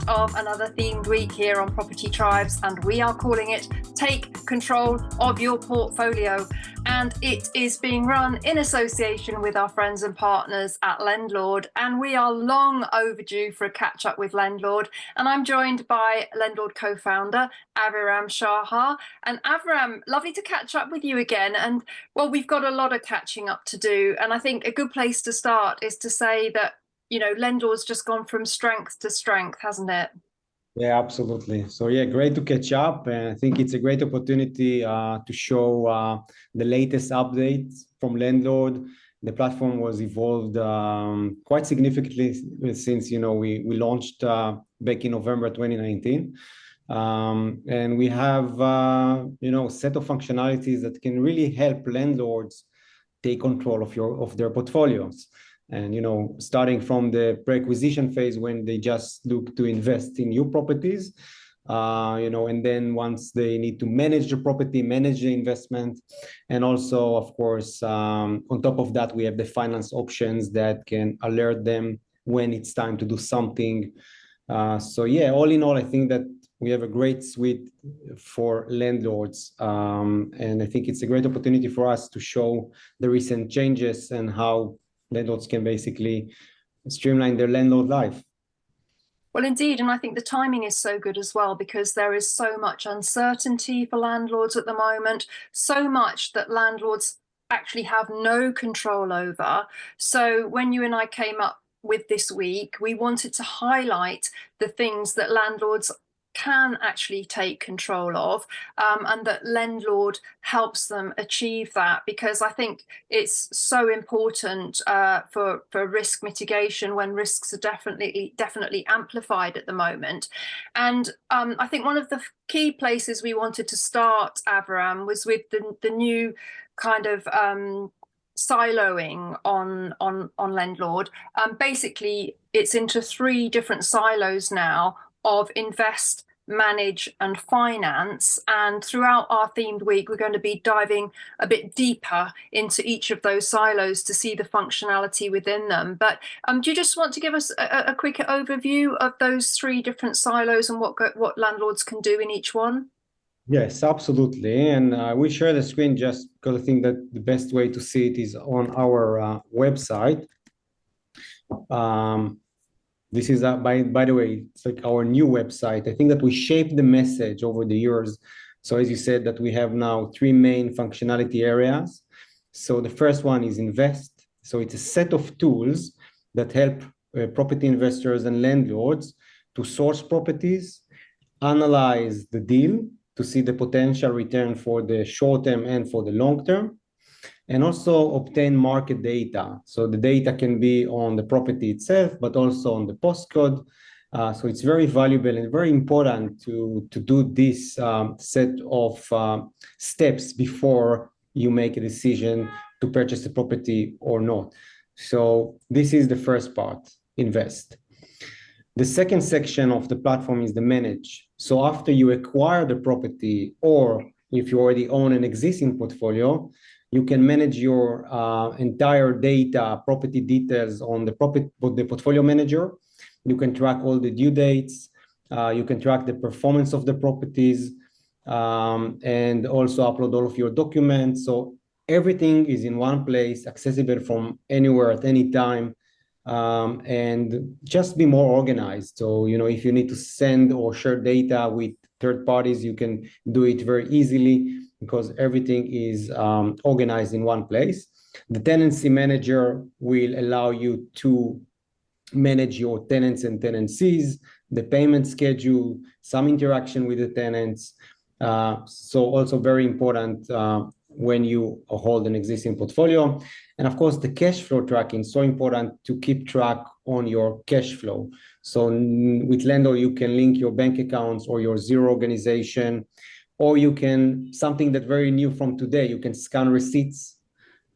part of another themed week here on Property Tribes, and we are calling it Take Control of Your Portfolio. And it is being run in association with our friends and partners at LendLord, and we are long overdue for a catch up with LendLord. And I'm joined by LendLord co-founder Aviram Shahar. And Aviram, lovely to catch up with you again. And well, we've got a lot of catching up to do, and I think a good place to start is to say that, you know, LendLord's just gone from strength to strength, hasn't it? Yeah, absolutely. So yeah, great to catch up. And I think it's a great opportunity to show the latest updates from LendLord. The platform was evolved quite significantly since, we launched back in November 2019. And we have, a set of functionalities that can really help landlords take control of their portfolios. And, starting from the pre-acquisition phase when they just look to invest in new properties, and then once they need to manage the property, manage the investment. And also, of course, on top of that, we have the finance options that can alert them when it's time to do something. So yeah, all in all, I think that we have a great suite for landlords. And I think it's a great opportunity for us to show the recent changes and how landlords can basically streamline their landlord life. Well, indeed. And I think the timing is so good as well, because there is so much uncertainty for landlords at the moment, so much that landlords actually have no control over. So when you and I came up with this week, we wanted to highlight the things that landlords can actually take control of, and that LendLord helps them achieve that, because I think it's so important for risk mitigation when risks are definitely amplified at the moment. And I think one of the key places we wanted to start, Aviram, was with the new kind of siloing on LendLord. Basically, it's into 3 different silos now of invest, manage and finance. And throughout our themed week, we're going to be diving a bit deeper into each of those silos to see the functionality within them. But do you just want to give us a quick overview of those 3 different silos and what landlords can do in each one? Yes, absolutely. And we share the screen just because I think that the best way to see it is on our website. This is, by the way, it's like our new website. I think that we shaped the message over the years. So as you said, that we have now 3 main functionality areas. So the first one is invest. So it's a set of tools that help property investors and landlords to source properties, analyze the deal to see the potential return for the short term and for the long term, and also obtain market data. So the data can be on the property itself, but also on the postcode. So it's very valuable and very important to do this set of steps before you make a decision to purchase a property or not. So this is the first part, invest. The second section of the platform is the manage. So after you acquire the property, or if you already own an existing portfolio, you can manage your entire data, property details on the portfolio manager. You can track all the due dates. You can track the performance of the properties, and also upload all of your documents. So everything is in one place, accessible from anywhere at any time, and just be more organized. So, if you need to send or share data with third parties, you can do it very easily, because everything is organized in one place. The tenancy manager will allow you to manage your tenants and tenancies, the payment schedule, some interaction with the tenants. So also very important when you hold an existing portfolio. And of course, the cash flow tracking is so important to keep track on your cash flow. So with LendLord, you can link your bank accounts or your Zero organization, or you can, something that very new from today, you can scan receipts,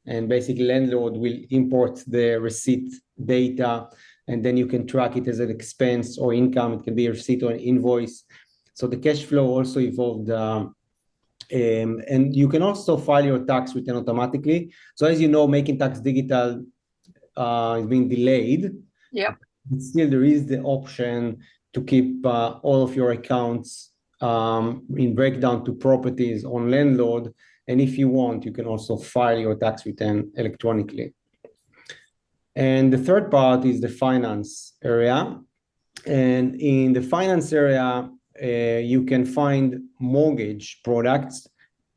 and basically LendLord will import the receipt data, and then you can track it as an expense or income. It can be a receipt or an invoice. So the cash flow also evolved. And you can also file your tax return automatically. So as you know, making tax digital is being delayed. Yeah. Still, there is the option to keep all of your accounts in breakdown to properties on LendLord. And if you want, you can also file your tax return electronically. And the third part is the finance area. And in the finance area, you can find mortgage products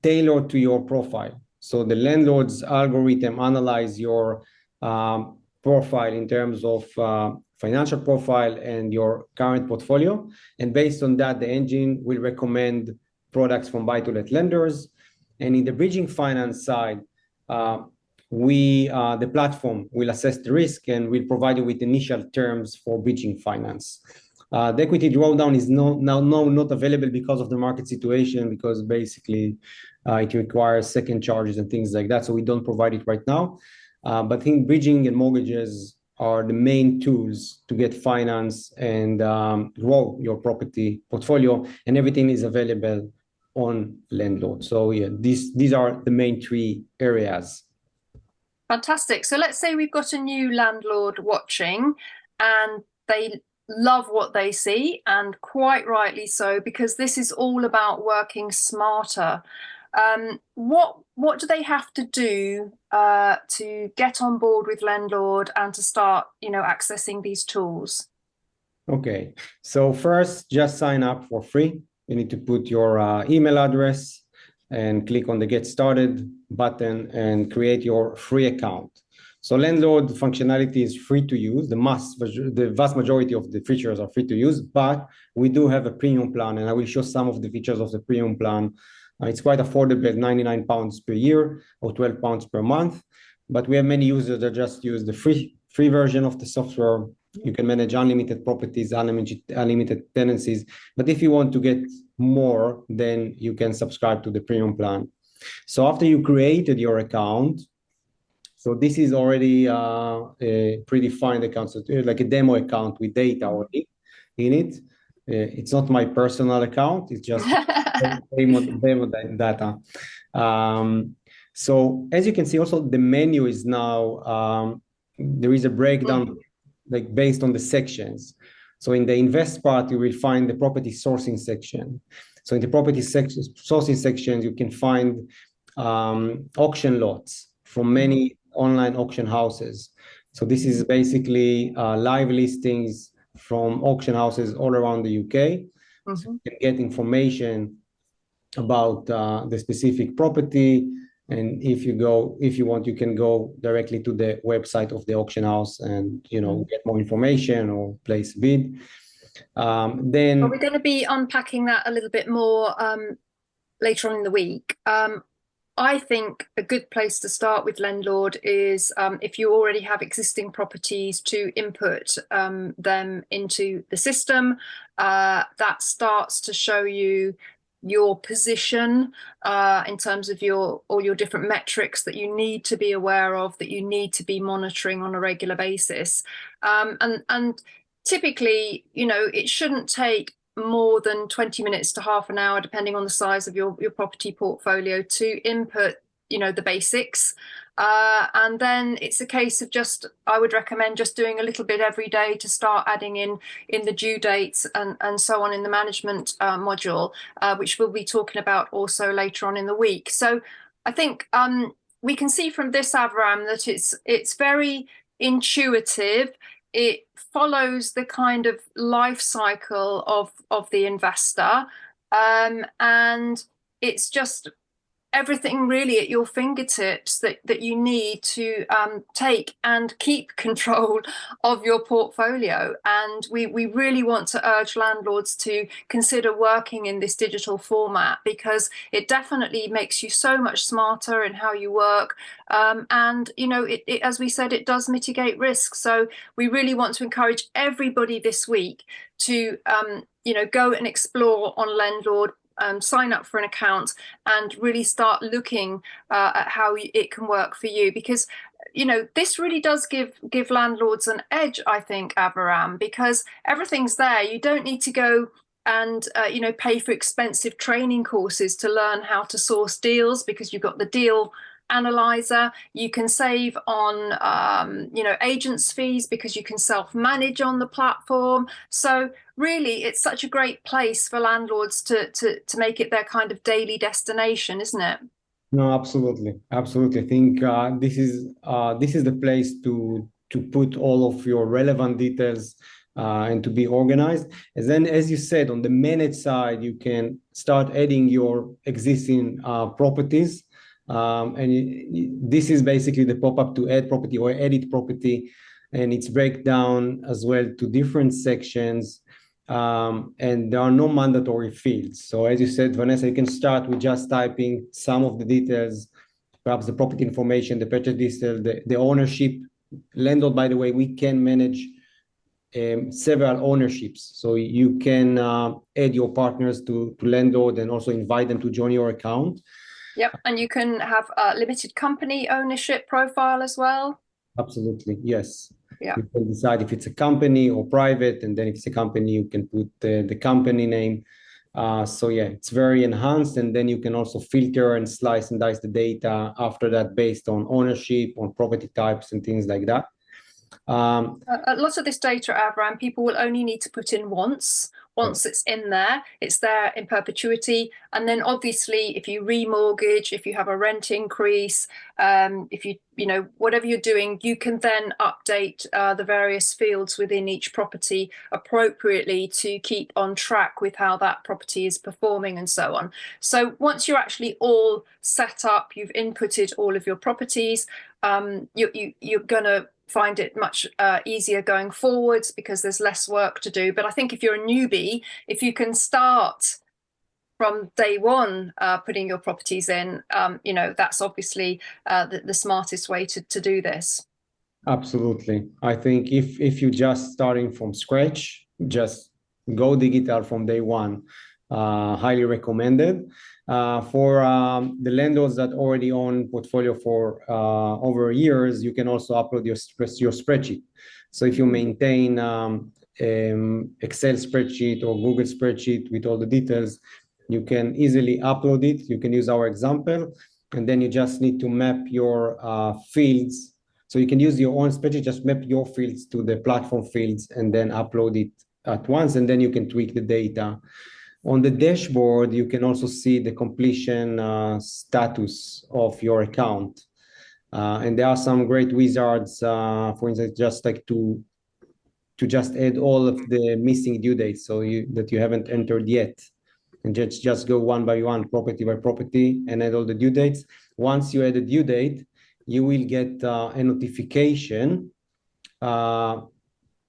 tailored to your profile. So the landlord's algorithm analyze your profile in terms of financial profile and your current portfolio. And based on that, the engine will recommend products from buy-to-let lenders. And in the bridging finance side, the platform will assess the risk and will provide you with initial terms for bridging finance. The equity drawdown is now not available because of the market situation, because basically it requires second charges and things like that. So we don't provide it right now. But I think bridging and mortgages are the main tools to get finance and grow your property portfolio, and everything is available on LendLord. So yeah, these are the main three areas. Fantastic. So let's say we've got a new landlord watching and they love what they see, and quite rightly so, because this is all about working smarter. What do they have to do to get on board with LendLord and to start, accessing these tools? Okay, so first, just sign up for free. You need to put your email address and click on the Get Started button and create your free account. So LendLord functionality is free to use. The vast majority of the features are free to use, but we do have a premium plan, and I will show some of the features of the premium plan. It's quite affordable at £99 per year or £12 per month, but we have many users that just use the free version of the software. You can manage unlimited properties, unlimited tenancies. But if you want to get more, then you can subscribe to the premium plan. So after you created your account, so this is already a predefined account, so like a demo account with data already in it. It's not my personal account, it's just demo data. So as you can see, also the menu is now, there is a breakdown like based on the sections. So in the invest part, you will find the property sourcing section. So in the property sourcing section, you can find auction lots from many online auction houses. So this is basically live listings from auction houses all around the UK. So you can get information about the specific property. And if you want, you can go directly to the website of the auction house and get more information or place a bid. Then we're going to be unpacking that a little bit more later on in the week. I think a good place to start with LendLord is if you already have existing properties, to input them into the system. That starts to show you your position in terms of all your different metrics that you need to be aware of, that you need to be monitoring on a regular basis. And typically, it shouldn't take more than 20 minutes to half an hour, depending on the size of your property portfolio, to input, the basics. And then it's a case of I would recommend just doing a little bit every day to start adding in the due dates and so on in the management module, which we'll be talking about also later on in the week. So I think we can see from this, Avram, that it's very intuitive. It follows the kind of life cycle of the investor, and it's just everything really at your fingertips that you need to take and keep control of your portfolio. And we really want to urge landlords to consider working in this digital format, because it definitely makes you so much smarter in how you work. And, as we said, it does mitigate risk. So we really want to encourage everybody this week to, go and explore on LendLord, sign up for an account and really start looking at how it can work for you, because this really does give landlords an edge, I think, Avaram, because everything's there. You don't need to go and pay for expensive training courses to learn how to source deals, because you've got the deal analyzer. You can save on, agents' fees because you can self-manage on the platform. So really, it's such a great place for landlords to make it their kind of daily destination, isn't it? No, absolutely, absolutely. I think this is the place to put all of your relevant details and to be organized. And then, as you said, on the manage side, you can start adding your existing properties. This is basically the pop-up to add property or edit property, and it's breakdown as well to different sections. And there are no mandatory fields. So as you said, Vanessa, you can start with just typing some of the details, perhaps the property information, the purchase detail, the ownership. Landlord, by the way, we can manage several ownerships. So you can add your partners to Landlord and also invite them to join your account. Yep, and you can have a limited company ownership profile as well. Absolutely, yes. Yeah. You can decide if it's a company or private, and then if it's a company, you can put the company name. So yeah, it's very enhanced, and then you can also filter and slice and dice the data after that based on ownership, on property types, and things like that. A lot of this data, Avram, people will only need to put in once. Once it's in there, it's there in perpetuity. And then obviously, if you remortgage, if you have a rent increase, if whatever you're doing, you can then update the various fields within each property appropriately to keep on track with how that property is performing and so on. So once you're actually all set up, you've inputted all of your properties, you're going to find it much easier going forwards because there's less work to do. But I think if you're a newbie, if you can start from day one putting your properties in, that's obviously the smartest way to do this. Absolutely. I think if you're just starting from scratch, just go digital from day one. Highly recommended. For the landlords that already own portfolio for over years, you can also upload your spreadsheet. So if you maintain Excel spreadsheet or Google spreadsheet with all the details, you can easily upload it. You can use our example, and then you just need to map your fields. So you can use your own spreadsheet, just map your fields to the platform fields and then upload it at once, and then you can tweak the data. On the dashboard, you can also see the completion status of your account. And there are some great wizards, for instance, just like to just add all of the missing due dates that you haven't entered yet. And just go one by one, property by property, and add all the due dates. Once you add a due date, you will get a notification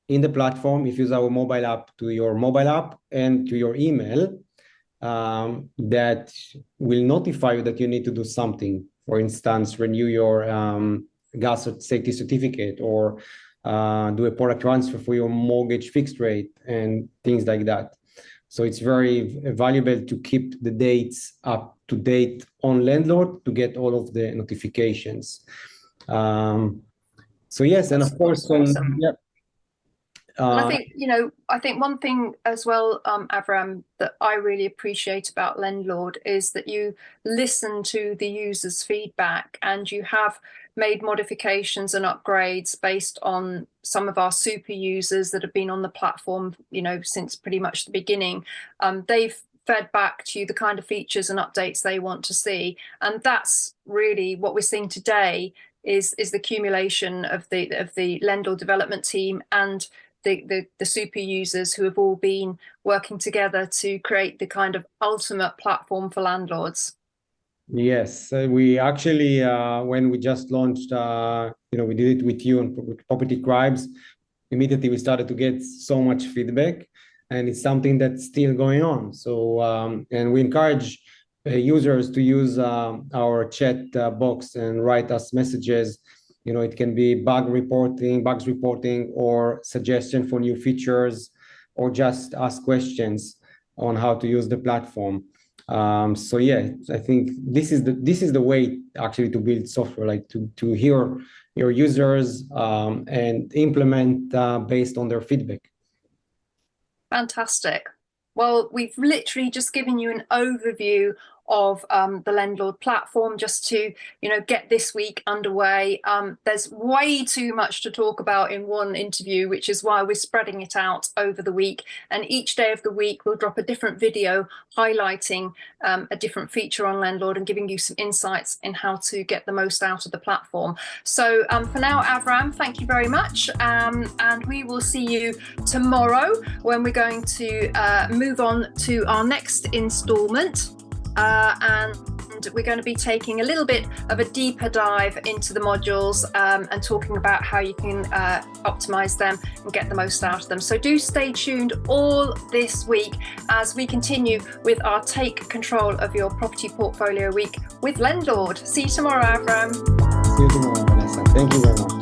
in the platform, if you use our mobile app, to your mobile app and to your email, that will notify you that you need to do something. For instance, renew your gas safety certificate, or do a product transfer for your mortgage fixed rate, and things like that. So it's very valuable to keep the dates up to date on Landlord to get all of the notifications. So yes, and of course, awesome. yeah. And I think one thing as well, Avram, that I really appreciate about LendLord is that you listen to the users' feedback and you have made modifications and upgrades based on some of our super users that have been on the platform, since pretty much the beginning. They've fed back to you the kind of features and updates they want to see. And that's really what we're seeing today is the accumulation of the LendLord development team and the super users who have all been working together to create the kind of ultimate platform for landlords. Yes, we actually, when we just launched, we did it with you and with Property Crimes, immediately we started to get so much feedback, and it's something that's still going on. So, and we encourage users to use our chat box and write us messages. It can be bugs reporting, or suggestion for new features, or just ask questions on how to use the platform. So yeah, I think this is the way actually to build software, like to hear your users and implement based on their feedback. Fantastic. Well, we've literally just given you an overview of the LendLord platform, just to, you know, get this week underway. There's way too much to talk about in one interview, which is why we're spreading it out over the week. And each day of the week, we'll drop a different video highlighting a different feature on LendLord and giving you some insights in how to get the most out of the platform. So for now, Avram, thank you very much. And we will see you tomorrow when we're going to move on to our next installment. And we're going to be taking a little bit of a deeper dive into the modules and talking about how you can optimize them and get the most out of them. So do stay tuned all this week as we continue with our Take Control of Your Property Portfolio week with LendLord. See you tomorrow, Avram. See you tomorrow, Vanessa. Thank you very much.